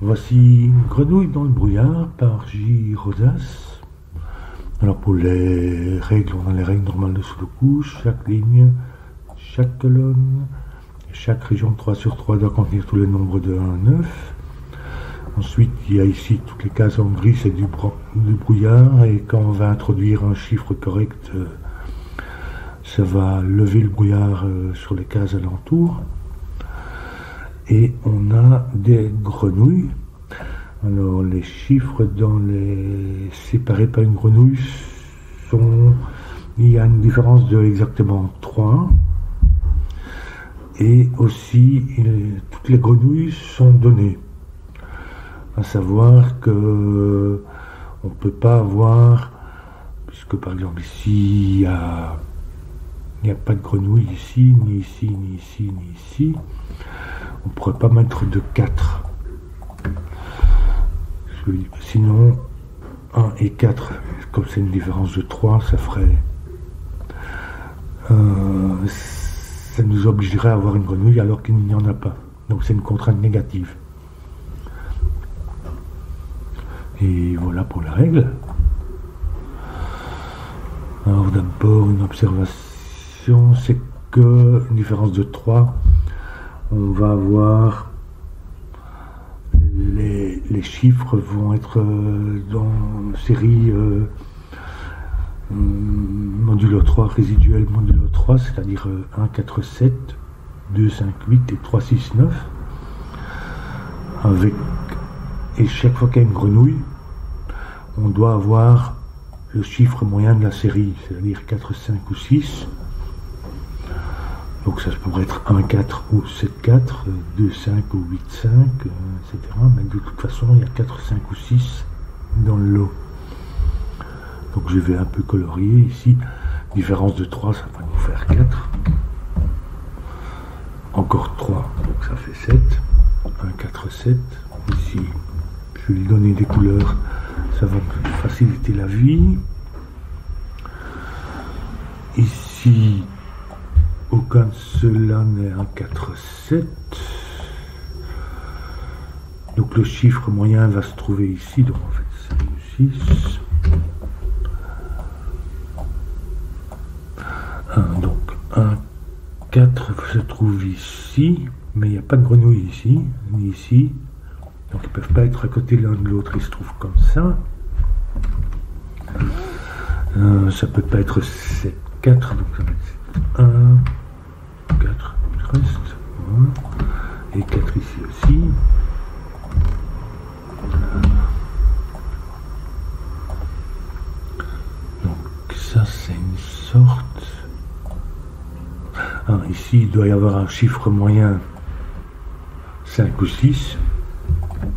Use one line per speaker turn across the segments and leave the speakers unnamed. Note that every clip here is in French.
Voici une grenouille dans le brouillard par J. Rosas. Alors pour les règles, on a les règles normales de sous-couche, chaque ligne, chaque colonne, chaque région de 3 sur 3 doit contenir tous les nombres de 1 à 9. Ensuite, il y a ici toutes les cases en gris, c'est du brouillard, et quand on va introduire un chiffre correct, ça va lever le brouillard sur les cases alentours. Et on a des grenouilles. Alors les chiffres séparés par une grenouille il y a une différence de exactement 3. Et aussi, toutes les grenouilles sont données. À savoir que on ne peut pas avoir, puisque par exemple ici, il n'y a pas de grenouille ici, ni ici, ni ici, ni ici. On ne pourrait pas mettre de 4. Sinon, 1 et 4, comme c'est une différence de 3, ça ferait... ça nous obligerait à avoir une grenouille alors qu'il n'y en a pas. Donc c'est une contrainte négative. Et voilà pour la règle. Alors d'abord, une observation, c'est que une différence de 3, on va avoir les chiffres vont être dans série modulo 3 résiduel modulo 3, c'est-à-dire 1, 4, 7, 2, 5, 8 et 3, 6, 9. Et chaque fois qu'il y a une grenouille, on doit avoir le chiffre moyen de la série, c'est-à-dire 4, 5 ou 6. Donc ça pourrait être 1, 4 ou 7, 4, 2, 5 ou 8, 5, etc. Mais de toute façon, il y a 4, 5 ou 6 dans le lot. Donc je vais un peu colorier ici. Différence de 3, ça va nous faire 4. Encore 3, donc ça fait 7. 1, 4, 7. Ici, je vais lui donner des couleurs. Ça va me faciliter la vie. Ici, aucun de ceux-là n'est un 4, 7. Donc le chiffre moyen va se trouver ici. Donc en fait, c'est le 6. Donc 1, 4 se trouve ici. Mais il n'y a pas de grenouille ici, ni ici. Donc ils ne peuvent pas être à côté l'un de l'autre. Ils se trouvent comme ça. Ça peut pas être 7, 4. Donc ça va être 1, 4, il reste 1, et 4 ici aussi. Donc ça c'est une sorte... ici il doit y avoir un chiffre moyen 5 ou 6,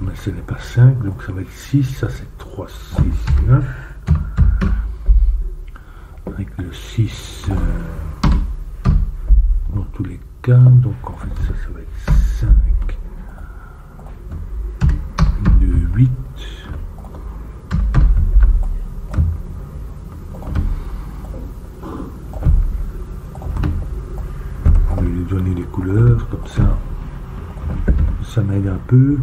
mais ce n'est pas 5, donc ça va être 6, ça c'est 3, 6, 9. Avec le 6... dans tous les cas, donc en fait ça va être 5, 2, 8, je vais lui donner les couleurs, comme ça m'aide un peu.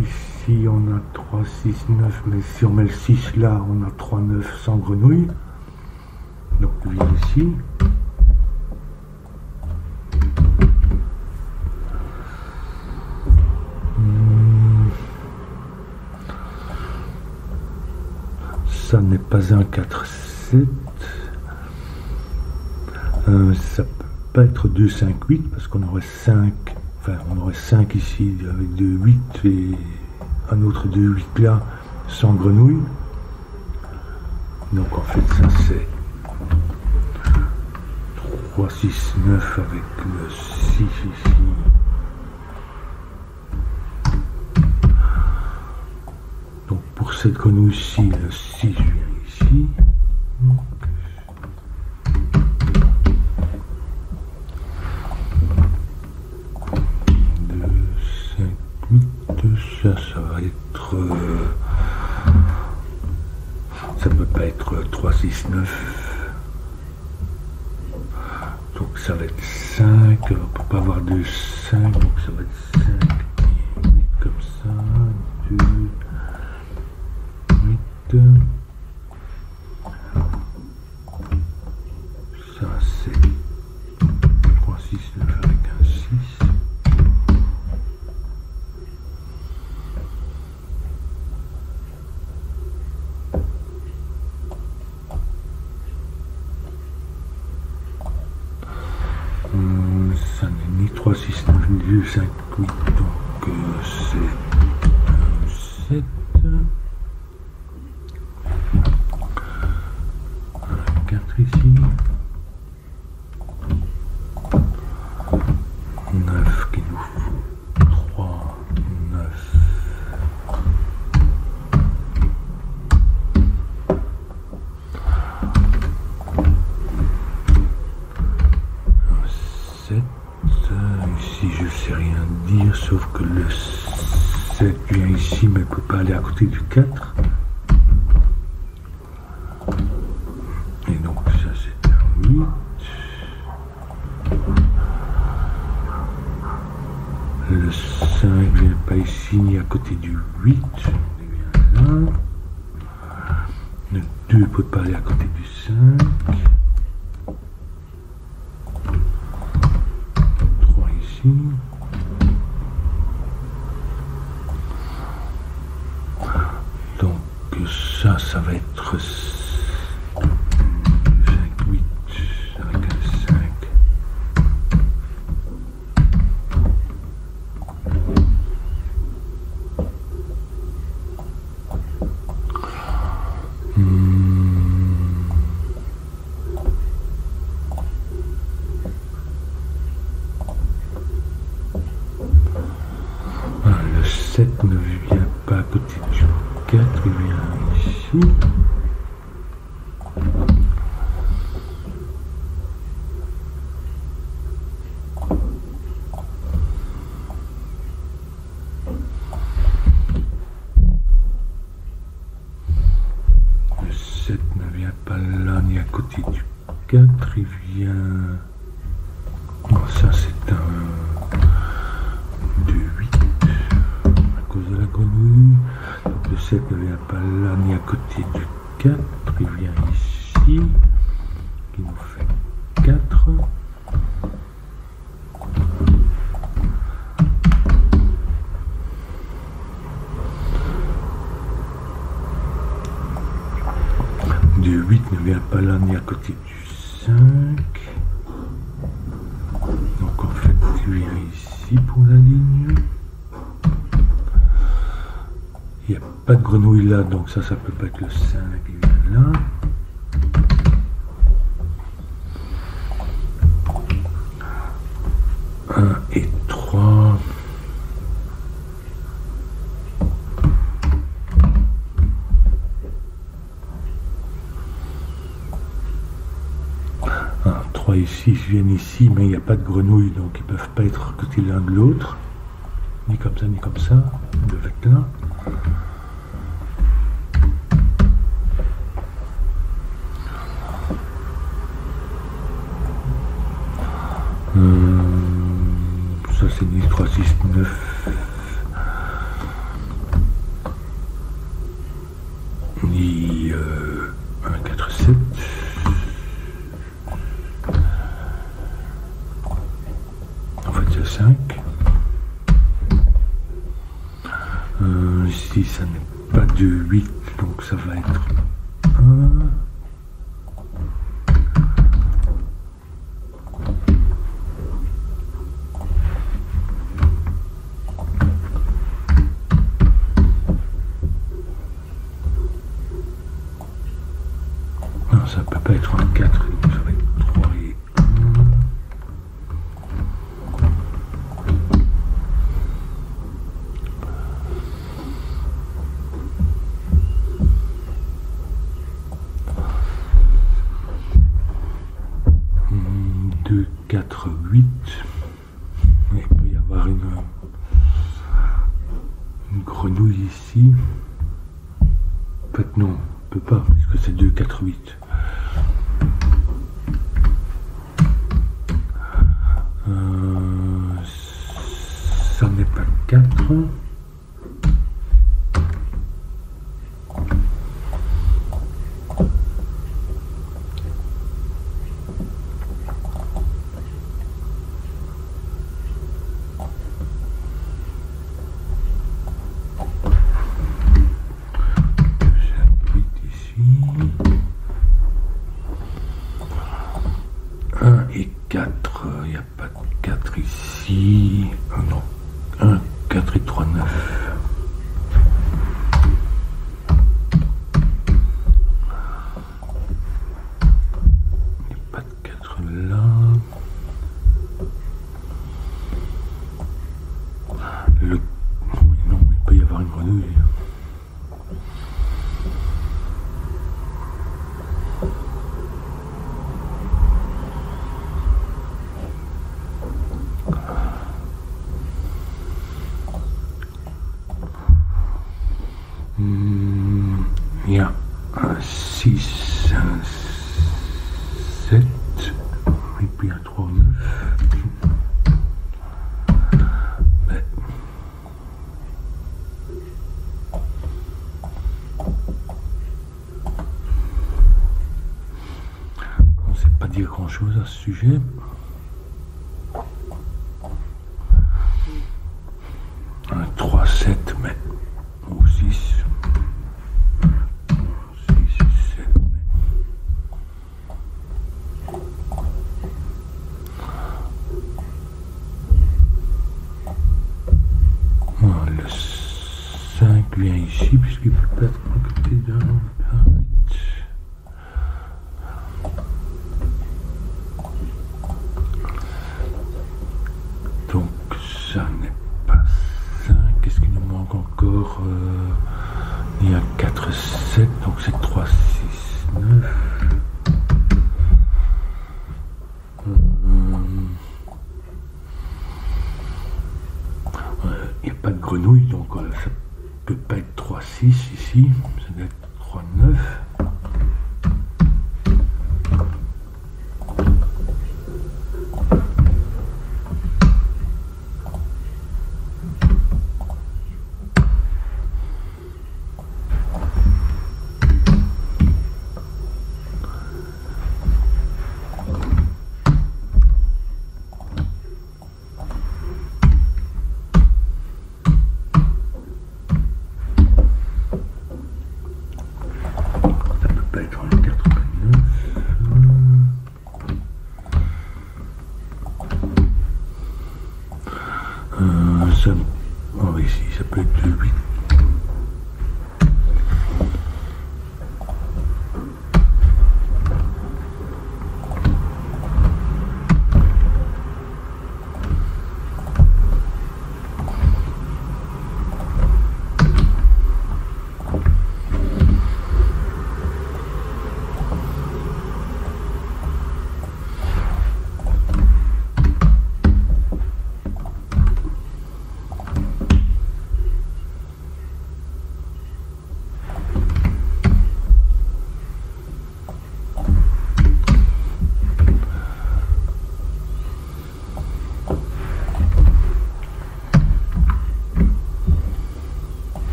Ici on a 3, 6, 9, mais si on met le 6 là, on a 3, 9 sans grenouille. Donc lui ici. Ça n'est pas un 4, 7. Ça peut pas être 2, 5, 8 parce qu'on aurait 5. Enfin, on aurait 5 ici avec 2, 8 et un autre 2, 8 là sans grenouille. Donc en fait ça c'est 3, 6, 9 avec le 6 ici. Donc pour cette grenouille-ci, le 6 vient ici. 2, 5, 8, ça va être... ça peut pas être 3, 6, 9. Donc ça va être 5, on ne peut pas avoir de 5, donc ça va être 5. le 5, 8, donc c'est 7. 4 ici. 9 qui nous faut 3, 9. Ici je sais rien dire sauf que le 7 vient ici mais ne peut pas aller à côté du 4. Et donc ça c'est un 8. Le 5 vient pas ici ni à côté du 8. Il vient là. Le 2 ne peut pas aller à côté du 5. Donc ça va être 5, 8 avec un 5. Le 7 ne vient pas à côté du 4, il vient ici. Le 7 ne vient pas là ni à côté du 4, il vient... Non, ça c'est un 2, 8 à cause de la grenouille. Donc le 7 ne vient pas là ni à côté du 4, il vient ici, qui nous fait 4. Du 8 ne vient pas là ni à côté du 5. Donc en fait, il vient ici pour la ligne. Il n'y a pas de grenouille là, donc ça peut pas être le 5 qui vient là. Et 3. Ici, ils viennent ici, mais il n'y a pas de grenouille, donc ils ne peuvent pas être à côté l'un de l'autre, ni comme ça, ni comme ça. Ils doivent être là. Ça c'est 10, 3, 6, 9. Ni 1, 4, 7. En fait c'est 5. Ici ça n'est pas de 8, donc ça va être 1. Ça peut pas être un 4, ça va être 3 et 1. 2, 4, 8. Il peut y avoir une grenouille ici. En fait non, on peut pas, parce que c'est 2, 4, 8. Ça n'est pas 4. Et 4, il n'y a pas de 4 ici. le... Non, il peut y avoir une grenouille. Il y a un 6, un 7, et puis un 3, 9. Mais... on ne sait pas dire grand chose à ce sujet. Un 3, 7, mais... ou 6. Vient ici puisqu'il peut être à côté d'un 8. Donc ça n'est pas 5. Qu'est-ce qu'il nous manque encore? Il y a 4, 7, donc c'est 3, 6, 9. Il n'y a pas de grenouille, donc ça peut pas être 3, 6 ici, ça doit être 3, 9. Ici, ça peut être le 8.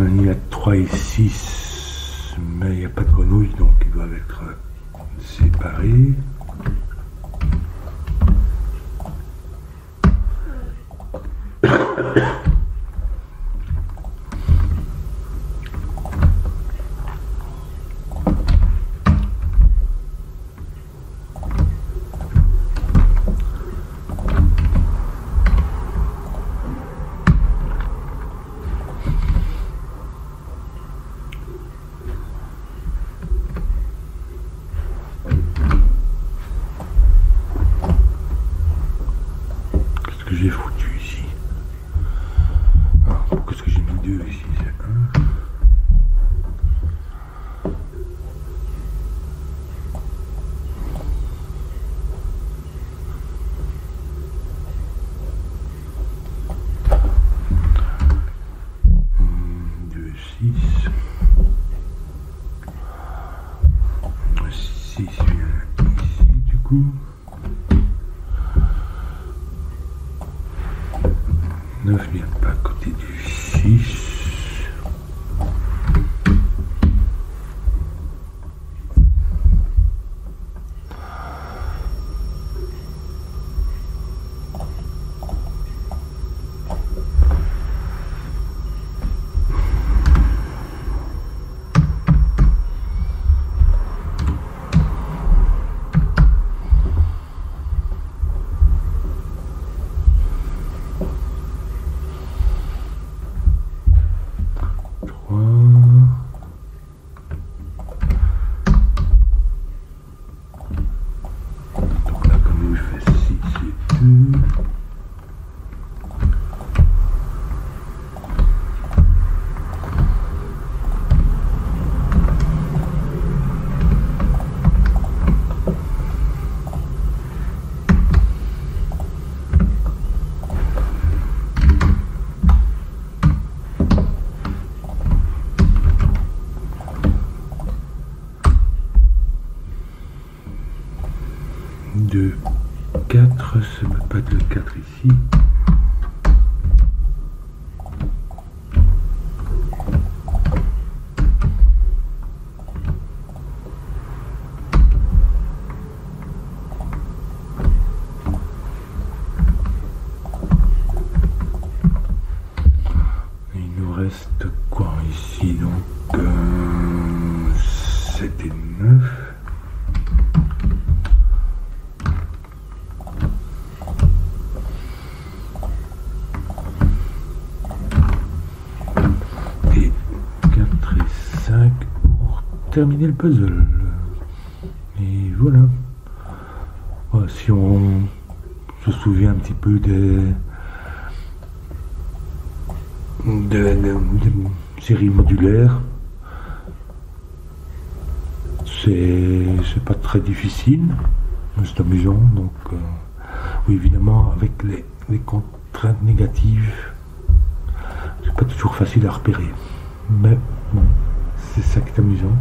Il y a 3 et 6, mais il n'y a pas de grenouilles, donc ils doivent être séparés. Que j'ai foutu ici. Qu'est-ce que j'ai mis 2 ici? C'est 1. Vient pas à côté du 6. 4, ça me pas de 4 ici. Il nous reste quoi ici, donc 7 et 9. Et 4 et 5 pour terminer le puzzle. Et voilà. Voilà, si on se souvient un petit peu des séries modulaires, c'est pas très difficile, c'est amusant. Donc oui, évidemment, avec les contraintes négatives, c'est pas toujours facile à repérer, mais bon, c'est ça qui est amusant.